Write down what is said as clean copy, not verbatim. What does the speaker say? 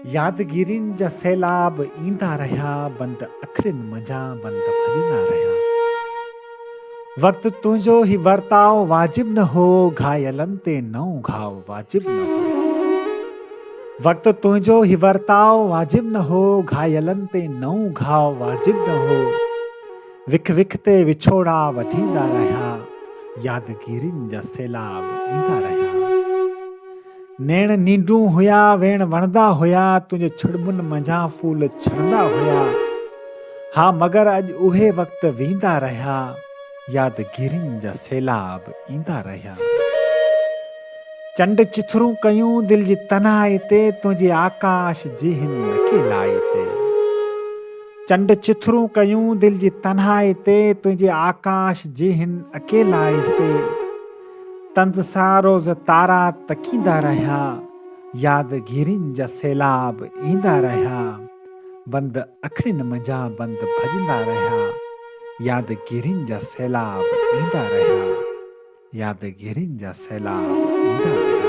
यादगिरियुनि जा सैलाब ईंदा रहिया, बंद अखियुनि मुंहिंजा बंद भॼंदा रहिया। वक़्तु तुंहिंजो ही वर्ताव वाजिब न हो, घायलनि ते नओं घाव वाजिब न हो। वक़्तु तुंहिंजो ही वर्ताव वाजिब न हो, घायलनि ते नओं घाव वाजिब न हो। विख विख ते विछोड़ा वठींदा रहिया, यादगिरियुनि जा सैलाब ईंदा रहिया। नैण नींडूं हुया, वेण वणंदा हुया, तुंहिंजे छुड़मुनि मंझां फूल छणंदा हुया। हा मगर अॼु उहे वक़्त वेंदा रहिया, यादगिरियुनि जा सैलाब ईंदा रहिया। चंड चिथरूं कयूं दिलि जी तन्हाई ते, तुंहिंजे आकाश जी हिन अकेलाई ते। चंड चिथरूं कयूं दिलि जी तन्हाई ते, तुंहिंजे आकाश जी हिन अकेलाई ते। तंज सां रोज़ तारा तकींदा रहिया, यादगिरियुनि जा सैलाब ईंदा रहिया। बंद अखियुनि मुंहिंजा बंद भॼंदा रहिया, यादगिरियुनि जा सैलाब ईंदा रहिया, यादगिरियुनि जा सैलाब ईंदा रहिया।